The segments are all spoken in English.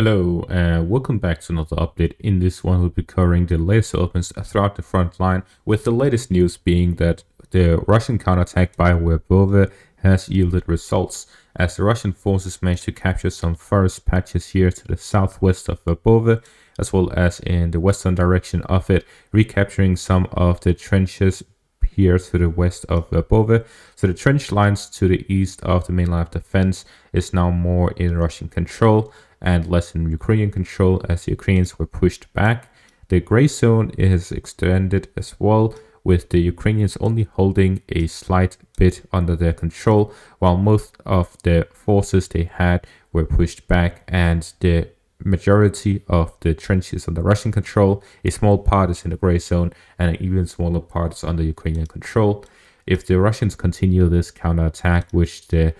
Hello, and welcome back to another update. In this one, we'll be covering the latest developments throughout the front line, with the latest news being that the Russian counterattack by Verbove has yielded results, as the Russian forces managed to capture some forest patches here to the southwest of Verbove, as well as in the western direction of it, recapturing some of the trenches here to the west of Verbove. So the trench lines to the east of the main line of defense is now more in Russian control and less in Ukrainian control, as the Ukrainians were pushed back. The gray zone is extended as well, with the Ukrainians only holding a slight bit under their control, while most of the forces they had were pushed back, and the majority of the trenches under Russian control. A small part is in the gray zone, and an even smaller part is under Ukrainian control. If the Russians continue this counterattack, which the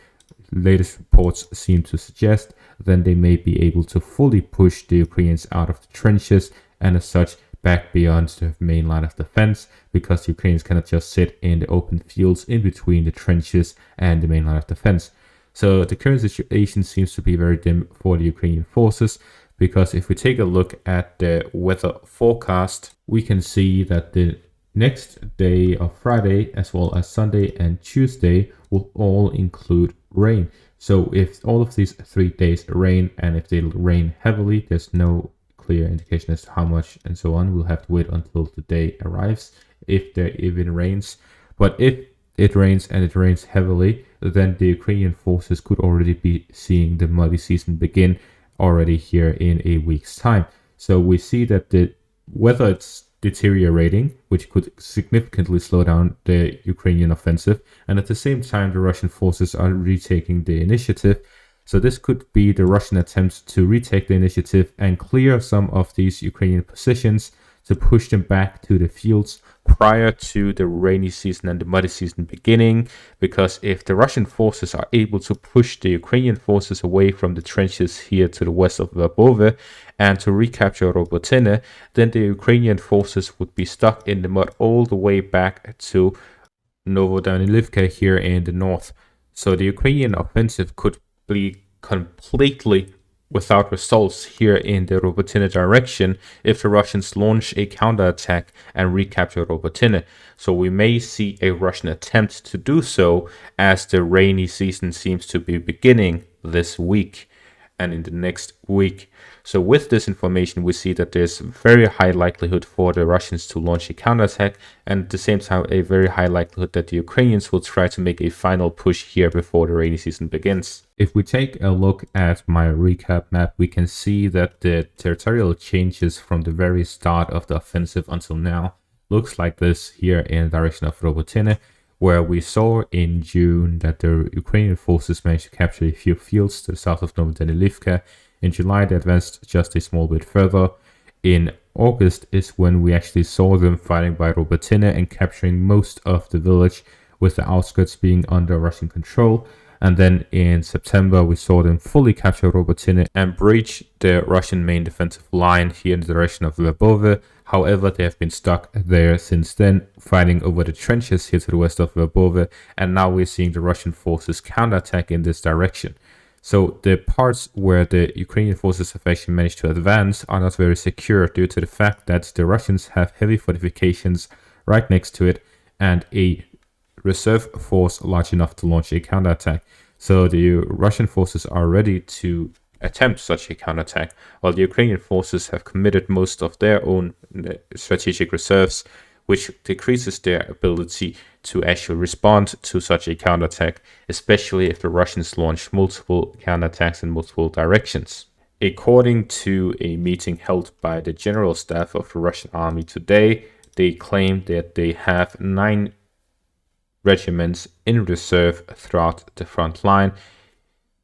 latest reports seem to suggest, then they may be able to fully push the Ukrainians out of the trenches and as such back beyond the main line of defense, because the Ukrainians cannot just sit in the open fields in between the trenches and the main line of defense. So the current situation seems to be very dim for the Ukrainian forces, because if we take a look at the weather forecast, we can see that the next day of Friday, as well as Sunday and Tuesday, will all include rain. So if all of these 3 days rain, and if they rain heavily, there's no clear indication as to how much and so on. We'll have to wait until the day arrives, if there even rains. But if it rains and it rains heavily, then the Ukrainian forces could already be seeing the muddy season begin already here in a week's time. So we see that the weather it's deteriorating, which could significantly slow down the Ukrainian offensive, and at the same time the Russian forces are retaking the initiative. So this could be the Russian attempt to retake the initiative and clear some of these Ukrainian positions to push them back to the fields prior to the rainy season and the muddy season beginning, because if the Russian forces are able to push the Ukrainian forces away from the trenches here to the west of Verbove and to recapture Robotyne, then the Ukrainian forces would be stuck in the mud all the way back to Novodanilivka here in the north. So the Ukrainian offensive could be completely without results here in the Robotyne direction if the Russians launch a counterattack and recapture Robotyne. So we may see a Russian attempt to do so, as the rainy season seems to be beginning this week and in the next week. So with this information, we see that there's very high likelihood for the Russians to launch a counterattack, and at the same time a very high likelihood that the Ukrainians will try to make a final push here before the rainy season begins. If we take a look at my recap map, we can see that the territorial changes from the very start of the offensive until now looks like this here in the direction of Robotyne, where we saw in June that the Ukrainian forces managed to capture a few fields to the south of Novodanilivka. In July, they advanced just a small bit further. In August is when we actually saw them fighting by Robotyne and capturing most of the village, with the outskirts being under Russian control. And then in September, we saw them fully capture Robotyne and breach the Russian main defensive line here in the direction of Verbove. However, they have been stuck there since then, fighting over the trenches here to the west of Verbove, and now we're seeing the Russian forces counterattack in this direction. So the parts where the Ukrainian forces have actually managed to advance are not very secure, due to the fact that the Russians have heavy fortifications right next to it and a reserve force large enough to launch a counterattack. So the Russian forces are ready to attempt such a counterattack, while the Ukrainian forces have committed most of their own strategic reserves, which decreases their ability to actually respond to such a counterattack, especially if the Russians launch multiple counterattacks in multiple directions. According to a meeting held by the general staff of the Russian army today, they claim that they have 9 regiments in reserve throughout the front line.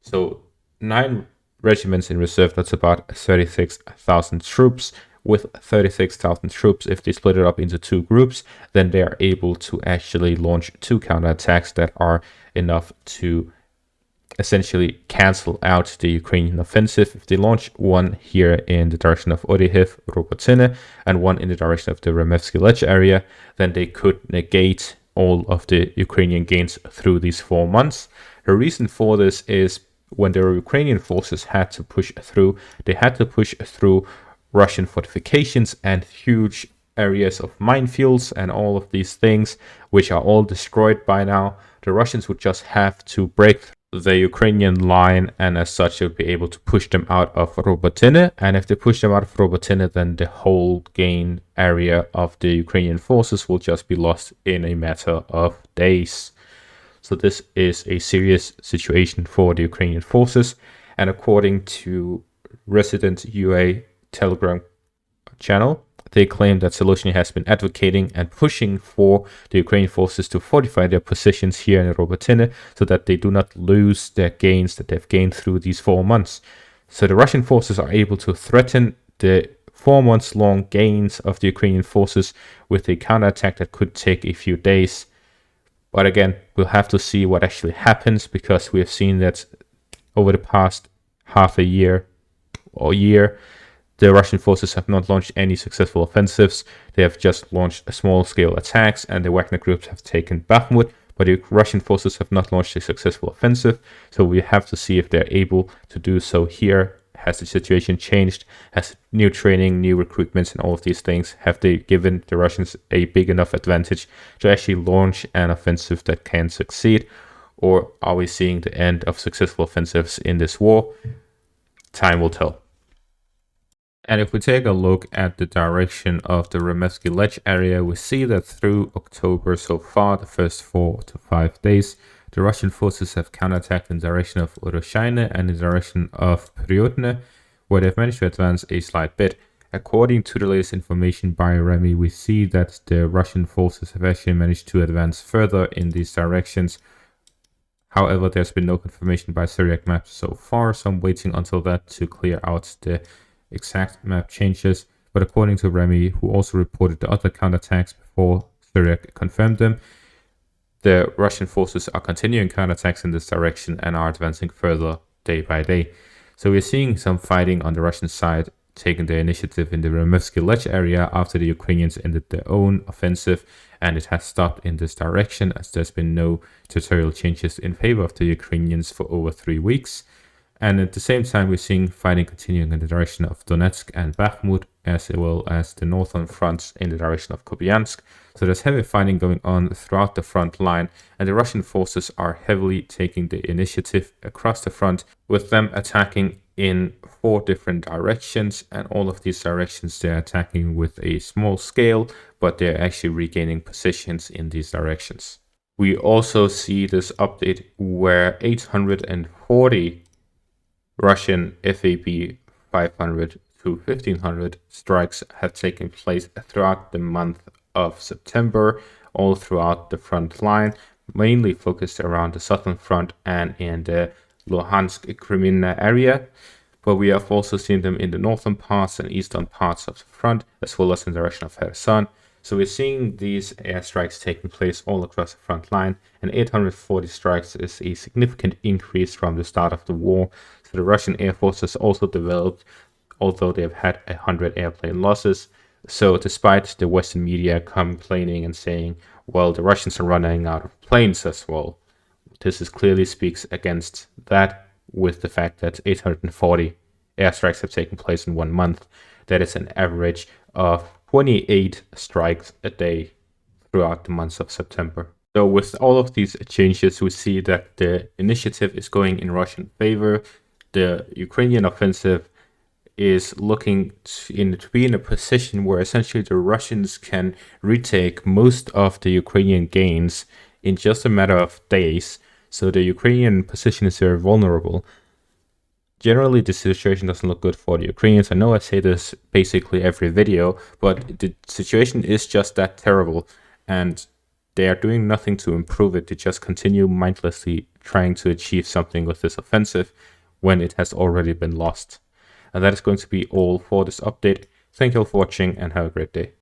So 9 regiments in reserve, that's about 36,000 troops. With 36,000 troops, if they split it up into 2 groups, then they are able to actually launch 2 counterattacks that are enough to essentially cancel out the Ukrainian offensive. If they launch one here in the direction of Oryhiv, Robotyne, and one in the direction of the Remevsky Lech area, then they could negate all of the Ukrainian gains through these 4 months. The reason for this is when the Ukrainian forces had to push through, they had to push through Russian fortifications and huge areas of minefields and all of these things, which are all destroyed by now. The Russians would just have to break the Ukrainian line, and as such, they would be able to push them out of Robotyne. And if they push them out of Robotyne, then the whole gain area of the Ukrainian forces will just be lost in a matter of days. So this is a serious situation for the Ukrainian forces. And according to resident UA Telegram channel, they claim that Zelensky has been advocating and pushing for the Ukrainian forces to fortify their positions here in Robotyne so that they do not lose their gains that they've gained through these 4 months. So the Russian forces are able to threaten the 4 months long gains of the Ukrainian forces with a counterattack that could take a few days. But again, we'll have to see what actually happens, because we have seen that over the past half a year or year, the Russian forces have not launched any successful offensives. They have just launched small-scale attacks, and the Wagner groups have taken Bakhmut, but the Russian forces have not launched a successful offensive. So we have to see if they're able to do so here. Has the situation changed? Has new training, new recruitments, and all of these things, have they given the Russians a big enough advantage to actually launch an offensive that can succeed? Or are we seeing the end of successful offensives in this war? Time will tell. And if we take a look at the direction of the Remevsky Ledge area, we see that through October so far, the first 4 to 5 days, the Russian forces have counterattacked in the direction of Uroshaine and in the direction of Periodne, where they've managed to advance a slight bit. According to the latest information by Remy, we see that the Russian forces have actually managed to advance further in these directions. However, there's been no confirmation by Syriac maps so far, so I'm waiting until that to clear out the exact map changes. But according to Remy, who also reported the other counterattacks before Syriac confirmed them, the Russian forces are continuing counterattacks in this direction and are advancing further day by day. So we're seeing some fighting on the Russian side, taking the initiative in the Remevsky Ledge area after the Ukrainians ended their own offensive, and it has stopped in this direction as there's been no territorial changes in favor of the Ukrainians for over 3 weeks. And at the same time, we're seeing fighting continuing in the direction of Donetsk and Bakhmut, as well as the northern fronts in the direction of Kupiansk. So there's heavy fighting going on throughout the front line, and the Russian forces are heavily taking the initiative across the front, with them attacking in 4 different directions, and all of these directions they're attacking with a small scale, but they're actually regaining positions in these directions. We also see this update where 840 Russian FAB 500 to 1500 strikes have taken place throughout the month of September, all throughout the front line, mainly focused around the southern front and in the Luhansk Crimea area. But we have also seen them in the northern parts and eastern parts of the front, as well as in the direction of Kherson. So we're seeing these airstrikes taking place all across the front line, and 840 strikes is a significant increase from the start of the war. So the Russian Air Force has also developed, although they've had 100 airplane losses. So despite the Western media complaining and saying, well, the Russians are running out of planes as well, this clearly speaks against that, with the fact that 840 airstrikes have taken place in 1 month. That is an average of 28 strikes a day throughout the months of September. So with all of these changes, we see that the initiative is going in Russian favor. The Ukrainian offensive is looking to be in a position where essentially the Russians can retake most of the Ukrainian gains in just a matter of days. So the Ukrainian position is very vulnerable. Generally, the situation doesn't look good for the Ukrainians. I know I say this basically every video, but the situation is just that terrible, and they are doing nothing to improve it. They just continue mindlessly trying to achieve something with this offensive when it has already been lost. And that is going to be all for this update. Thank you all for watching, and have a great day.